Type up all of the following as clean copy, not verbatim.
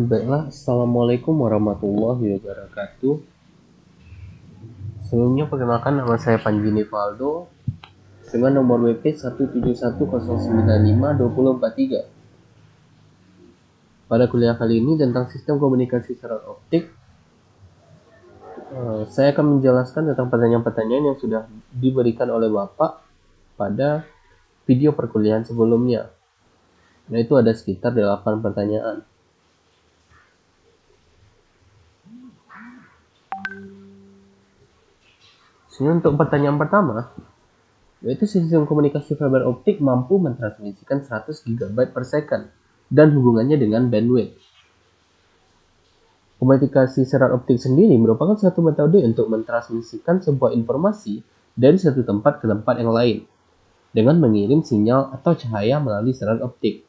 Baiklah, Assalamualaikum warahmatullahi wabarakatuh. Sebelumnya perkenalkan, nama saya Panji Nivaldo dengan nomor WP 171095243. Pada kuliah kali ini tentang sistem komunikasi serat optik, saya akan menjelaskan tentang pertanyaan-pertanyaan yang sudah diberikan oleh Bapak pada video perkuliahan sebelumnya. Yaitu ada sekitar 8 pertanyaan. Untuk pertanyaan pertama, yaitu sistem komunikasi fiber optik mampu mentransmisikan 100 GB per second dan hubungannya dengan bandwidth. Komunikasi serat optik sendiri merupakan satu metode untuk mentransmisikan sebuah informasi dari satu tempat ke tempat yang lain dengan mengirim sinyal atau cahaya melalui serat optik.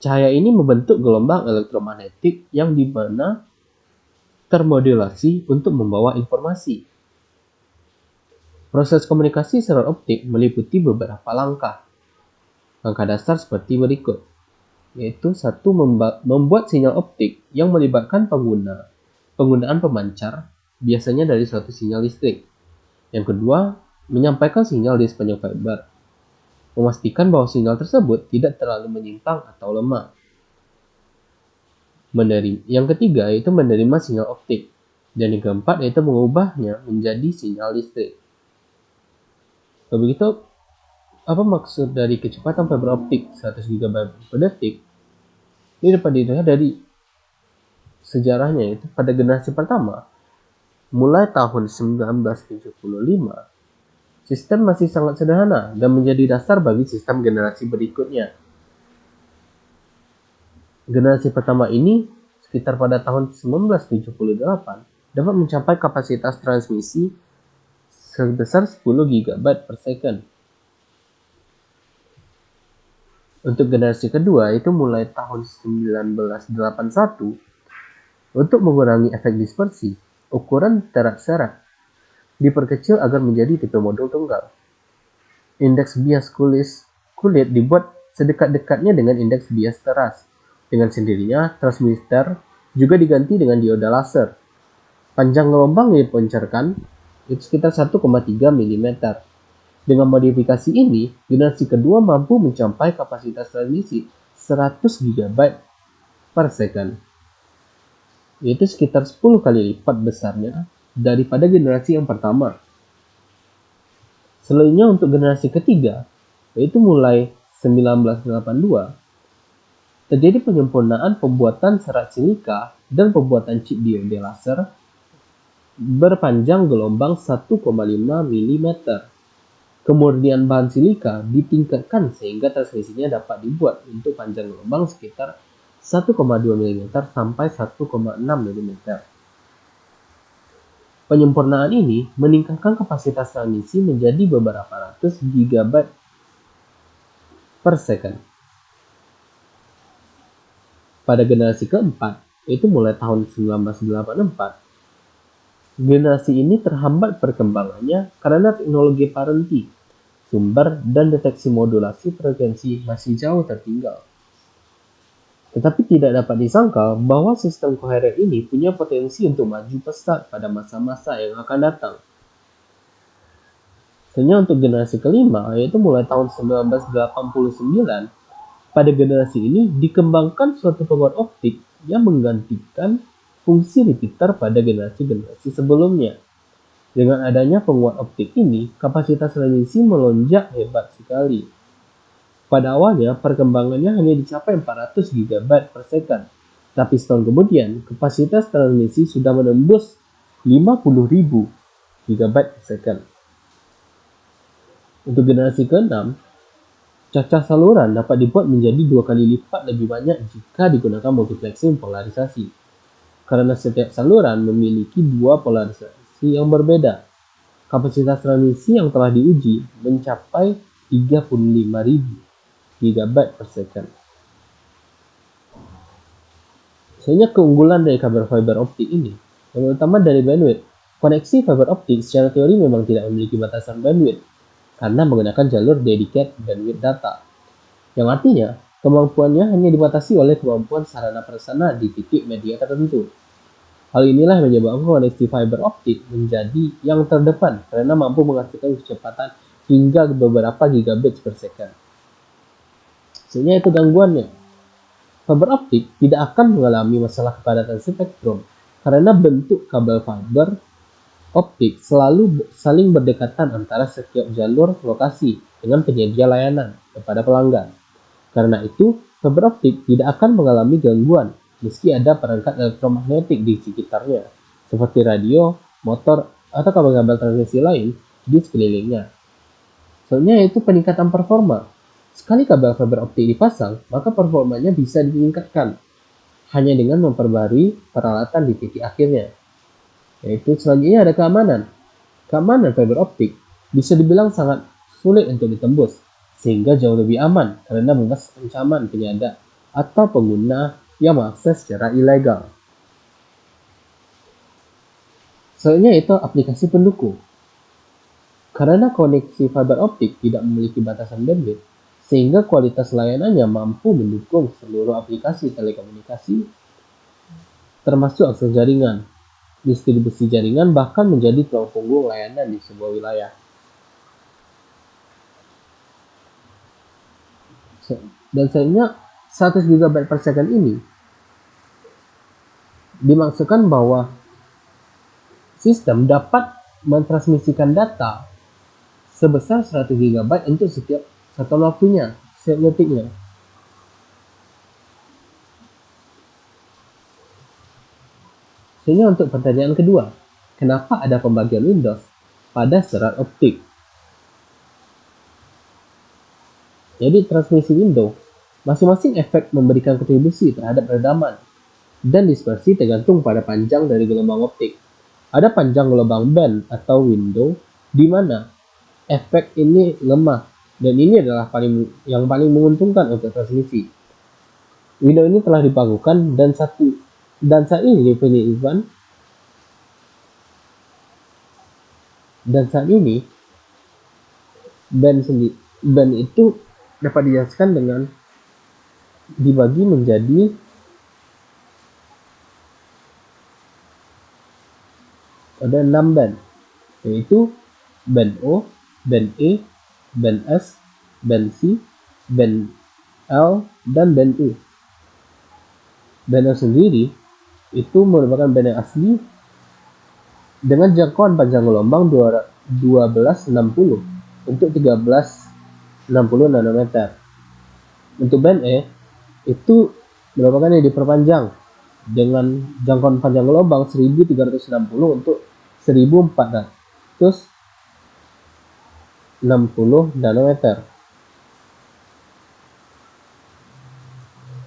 Cahaya ini membentuk gelombang elektromagnetik yang dimana termodulasi untuk membawa informasi. Proses komunikasi serat optik meliputi beberapa langkah. Langkah dasar seperti berikut, yaitu satu, membuat sinyal optik yang melibatkan penggunaan pemancar, biasanya dari suatu sinyal listrik. Yang kedua, menyampaikan sinyal di sepanjang fiber, memastikan bahwa sinyal tersebut tidak terlalu menyimpang atau lemah. Yang ketiga, yaitu menerima sinyal optik, dan yang keempat, yaitu mengubahnya menjadi sinyal listrik. Begitu, apa maksud dari kecepatan fiber optik 100 GB per detik? Ini dapat dilihat dari sejarahnya, yaitu pada generasi pertama, mulai tahun 1975, sistem masih sangat sederhana dan menjadi dasar bagi sistem generasi berikutnya. Generasi pertama ini, sekitar pada tahun 1978, dapat mencapai kapasitas transmisi sebesar 10 GB per second. Untuk generasi kedua, itu mulai tahun 1981, untuk mengurangi efek dispersi, ukuran teras serat diperkecil agar menjadi tipe modul tunggal. Indeks bias kulit dibuat sedekat-dekatnya dengan indeks bias teras. Dengan sendirinya, transmitter juga diganti dengan dioda laser. Panjang gelombang yang dipancarkan itu sekitar 1,3 mm. Dengan modifikasi ini, generasi kedua mampu mencapai kapasitas transmisi 100 GB per second, yaitu sekitar 10 kali lipat besarnya daripada generasi yang pertama. Selanjutnya untuk generasi ketiga, yaitu mulai 1982, terjadi penyempurnaan pembuatan serat silika dan pembuatan chip diode laser berpanjang gelombang 1,5 mm. Kemurnian bahan silika ditingkatkan sehingga transmisinya dapat dibuat untuk panjang gelombang sekitar 1,2 mm sampai 1,6 mm. Penyempurnaan ini meningkatkan kapasitas transmisi menjadi beberapa ratus GB per second. Pada generasi keempat, yaitu mulai tahun 1984, generasi ini terhambat perkembangannya karena teknologi parenti, sumber, dan deteksi modulasi frekuensi masih jauh tertinggal. Tetapi tidak dapat disangkal bahwa sistem koheren ini punya potensi untuk maju pesat pada masa-masa yang akan datang. Selanjutnya untuk generasi kelima, yaitu mulai tahun 1989, pada generasi ini dikembangkan suatu penguat optik yang menggantikan fungsi repeater pada generasi-generasi sebelumnya. Dengan adanya penguat optik ini, kapasitas transmisi melonjak hebat sekali. Pada awalnya, perkembangannya hanya dicapai 400 GB per second, tapi setahun kemudian, kapasitas transmisi sudah menembus 50.000 GB per second. Untuk generasi ke-6, cacah saluran dapat dibuat menjadi 2 kali lipat lebih banyak jika digunakan multiplexing polarisasi. Karena setiap saluran memiliki 2 polarisasi yang berbeda. Kapasitas transmisi yang telah diuji mencapai 35.000 GB per second. Sebenarnya keunggulan dari kabel fiber optik ini, yang utama dari bandwidth. Koneksi fiber optik secara teori memang tidak memiliki batasan bandwidth, karena menggunakan jalur dedicated bandwidth data. Yang artinya, kemampuannya hanya dibatasi oleh kemampuan sarana prasarana di titik media tertentu. Hal inilah yang menyebabkan koneksi fiber optik menjadi yang terdepan karena mampu menghasilkan kecepatan hingga beberapa gigabit per second. Sebenarnya itu gangguannya. Fiber optik tidak akan mengalami masalah kepadatan spektrum karena bentuk kabel fiber optik selalu saling berdekatan antara setiap jalur lokasi dengan penyedia layanan kepada pelanggan. Karena itu, fiber optik tidak akan mengalami gangguan meski ada perangkat elektromagnetik di sekitarnya, seperti radio, motor, atau kabel-kabel transmisi lain di sekelilingnya. Soalnya itu peningkatan performa. Sekali kabel fiber optik dipasang, maka performanya bisa ditingkatkan hanya dengan memperbarui peralatan di titik akhirnya. Yaitu selanjutnya ada keamanan. Keamanan fiber optik bisa dibilang sangat sulit untuk ditembus, sehingga jauh lebih aman karena bebas ancaman penyadap atau pengguna yang mengakses secara ilegal. Selanjutnya itu aplikasi pendukung. Karena koneksi fiber optik tidak memiliki batasan bandwidth, sehingga kualitas layanannya mampu mendukung seluruh aplikasi telekomunikasi, termasuk akses jaringan, distribusi jaringan, bahkan menjadi tulang punggung layanan di sebuah wilayah. Dan selanjutnya 100 GB per second ini dimaksudkan bahwa sistem dapat mentransmisikan data sebesar 100 GB untuk setiap satuan waktunya, setiap detiknya. Sehingga untuk pertanyaan kedua, kenapa ada pembagian Windows pada serat optik? Jadi transmisi window, masing-masing efek memberikan kontribusi terhadap redaman dan dispersi tergantung pada panjang dari gelombang optik. Ada panjang gelombang band atau window di mana efek ini lemah dan ini adalah yang paling menguntungkan untuk transmisi. Window ini telah dibangunkan dan saat ini band itu dapat dijelaskan dengan dibagi menjadi ada 6 band, yaitu band O, band E, band S, band C, band L, dan band U. Band O sendiri itu merupakan band yang asli dengan jangkauan panjang gelombang 1260 untuk 1360 nanometer. Untuk band E itu merupakan yang diperpanjang dengan jangkauan panjang gelombang 1360 untuk 1460 nanometer.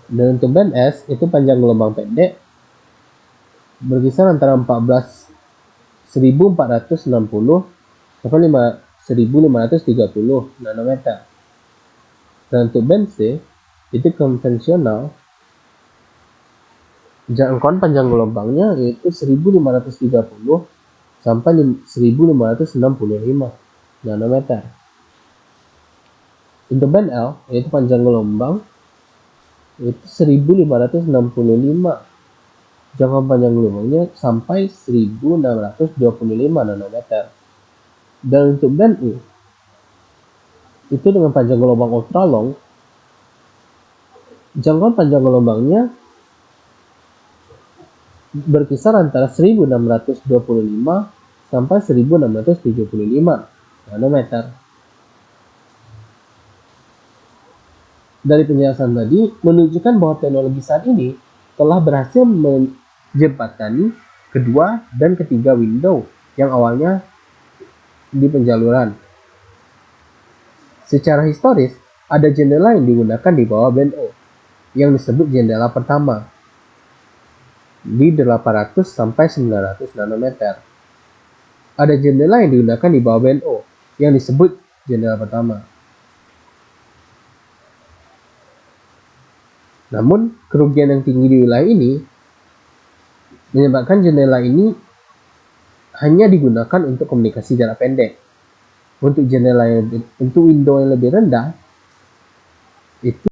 Dan untuk band S itu panjang gelombang pendek berkisar antara 1460 sampai 1530 nanometer. Dan untuk band C itu konvensional, jangkauan panjang gelombangnya yaitu 1530 sampai 1565 nanometer. Untuk band L yaitu panjang gelombang itu 1565, jangkauan panjang gelombangnya sampai 1625 nanometer. Dan untuk band U itu dengan panjang gelombang ultralong, jangkauan panjang gelombangnya berkisar antara 1625 sampai 1675 nanometer. Dari penjelasan tadi menunjukkan bahwa teknologi saat ini telah berhasil menjembatani kedua dan ketiga window yang awalnya di penjaluran. Secara historis, ada jendela yang digunakan di bawah band O yang disebut jendela pertama di 800 sampai 900 nanometer. Ada jendela yang digunakan di bawah band O yang disebut jendela pertama. Namun, kerugian yang tinggi di wilayah ini menyebabkan jendela ini hanya digunakan untuk komunikasi jarak pendek. Untuk window yang lebih rendah, itu